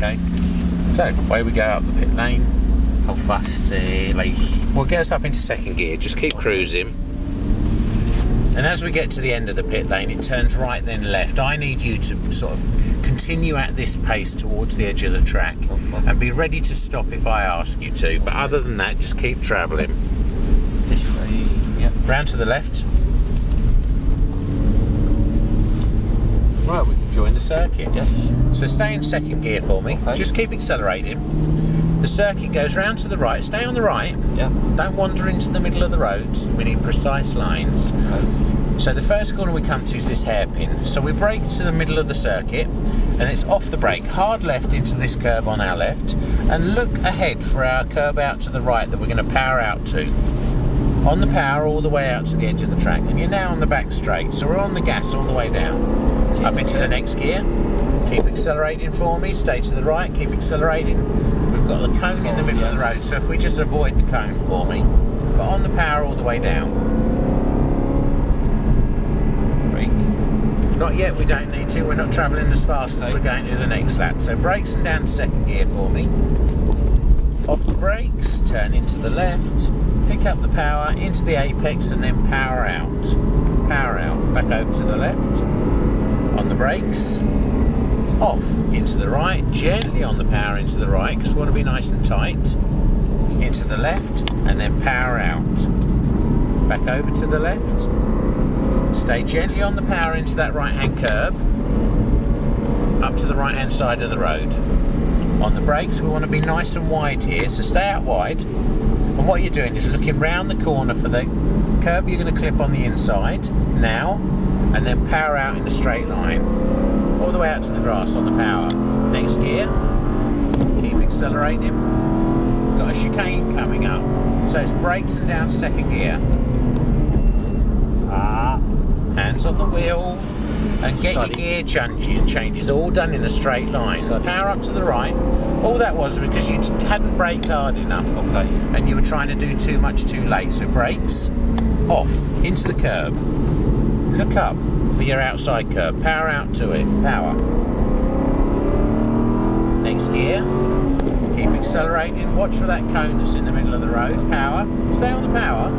Okay, so away we go up the pit lane. How fast We'll get us up into second gear, just keep cruising. And as we get to the end of the pit lane, it turns right then left. I need you to sort of continue at this pace towards the edge of the track and be ready to stop if I ask you to. But other than that, just keep travelling. This way, yep. Round to the left. Right, we can join the circuit. Yes. So stay in second gear for me. Okay. Just keep accelerating. The circuit goes round to the right. Stay on the right. Yeah. Don't wander into the middle of the road. We need precise lines. Okay. So the first corner we come to is this hairpin. So we brake to the middle of the circuit and it's off the brake, hard left into this curb on our left, and look ahead for our curb out to the right that we're going to power out to. On the power all the way out to the edge of the track, and you're now on the back straight, so we're on the gas all the way down. Up into the next gear, keep accelerating for me, stay to the right, keep accelerating. We've got the cone in the middle of the road, so if we just avoid the cone for me, but on the power all the way down. Brake. Not yet, we don't need to, we're not travelling as fast as we're going to the next lap. So brakes and down to second gear for me. Off the brakes, turn into the left, pick up the power into the apex and then power out. Power out, back over to the left. On the brakes, off into the right, gently on the power into the right because we want to be nice and tight. Into the left and then power out. Back over to the left. Stay gently on the power into that right hand curb. Up to the right hand side of the road. On the brakes we want to be nice and wide here, so stay out wide. And what you're doing is looking round the corner for the curb you're going to clip on the inside now, and then power out in a straight line all the way out to the grass on the power. Next gear, keep accelerating. Got a chicane coming up, so it's brakes and down second gear. Hands on the wheel and get your gear changes all done in a straight line. Power up to the right. All that was because you hadn't braked hard enough, and you were trying to do too much too late. So brakes, off, into the curb. Look up for your outside curb. Power out to it. Power. Next gear. Keep accelerating. Watch for that cone that's in the middle of the road. Power. Stay on the power.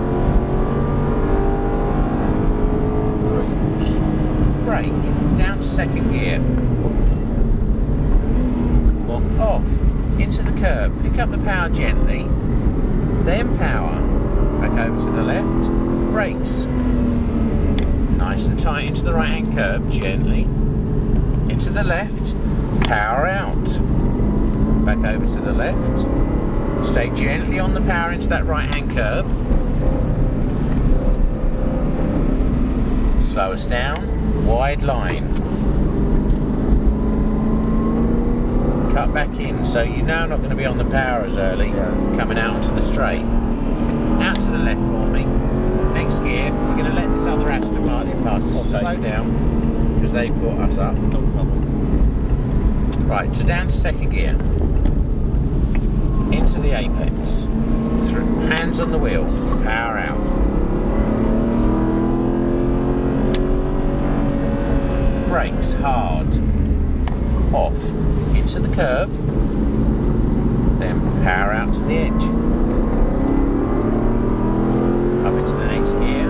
Brake. Down to second gear. Off. Into the curb. Pick up the power gently. Then power. Back over to the left. Brakes. Nice and tight into the right hand curb, gently. Into the left, power out. Back over to the left. Stay gently on the power into that right hand curb. Slow us down, wide line. Cut back in, so you're now not going to be on the power as early, coming out onto the straight. Out to the left for me. Next gear, we're going to let this other Aston Martin pass us. Slow down, because they caught us up. No problem. Right, so down to second gear. Into the apex. Hands on the wheel. Power out. Brakes hard. Off. Into the curb. Then power out to the edge. Up into the next gear.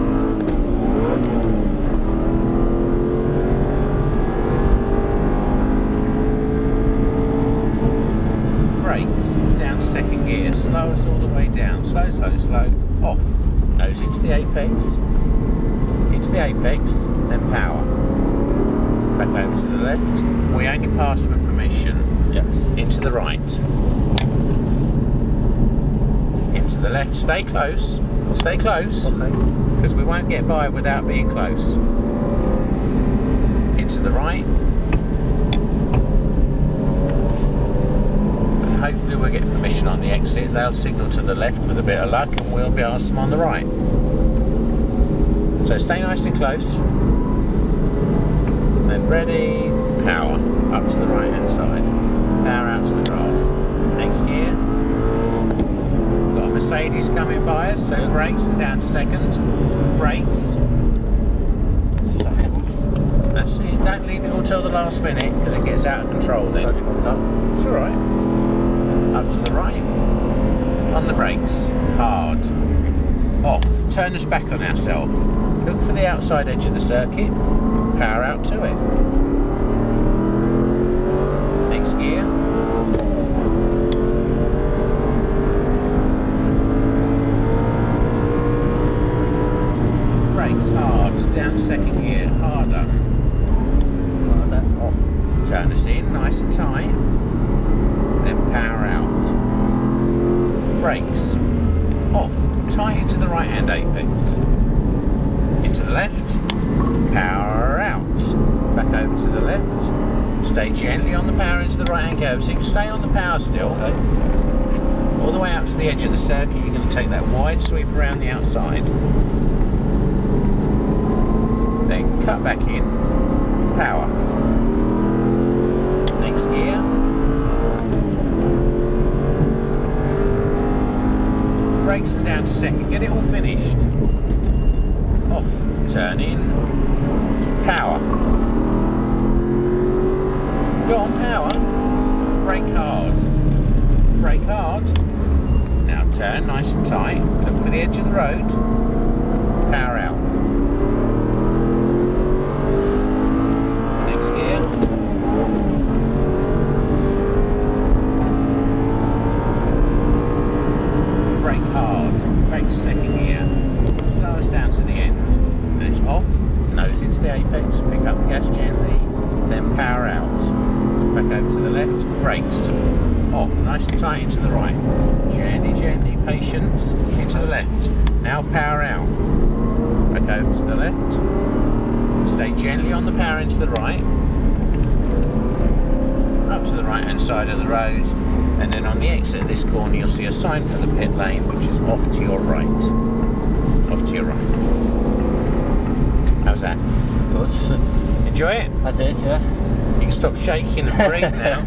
Brakes, down second gear, slow us all the way down, slow, slow, slow, off. Nose into the apex, then power. Back over to the left. We only pass with permission. Yes. Into the right. Into the left, stay close, because we won't get by without being close. Into the right. And hopefully we'll get permission on the exit. They'll signal to the left with a bit of luck and we'll be asked them on the right. So stay nice and close. Then ready, power, up to the right hand side. Power out to the grass. Next gear. Got a Mercedes coming by us, so brakes and down to second. Brakes. That's it. Don't leave it all till the last minute because it gets out of control then. Sorry about that. It's alright. Up to the right. On the brakes. Hard. Off. Turn us back on ourselves. Look for the outside edge of the circuit. Power out to it. Next gear. Brakes hard. Down second gear. Harder. What was that? Off. Turn us in nice and tight. Then power out. Brakes. Off. Tight into the right hand apex. Into the left. Power out. Back over to the left. Stay gently on the power into the right hand curve. So you can stay on the power still. Okay. All the way out to the edge of the circuit. You're going to take that wide sweep around the outside. Then cut back in. Power. Next gear. Brakes and down to second. Get it all finished. Off. Turn in. Power. Go on, power. Brake hard. Brake hard. Now turn nice and tight. Look for the edge of the road. Power out. Next gear. Brake hard. Brake to second gear. Slow us down to the end. Then it's off. Nose into the apex. Pick up the gas gently. Then power out. Back over to the left. Brakes. Off. Nice and tight into the right. Gently, gently. Patience. Into the left. Now power out. Back over to the left. Stay gently on the power into the right. Up to the right hand side of the road. And then on the exit of this corner you'll see a sign for the pit lane which is off to your right. Off to your right. How's that? Good. Enjoy it? That's it, yeah. You can stop shaking and breathe now.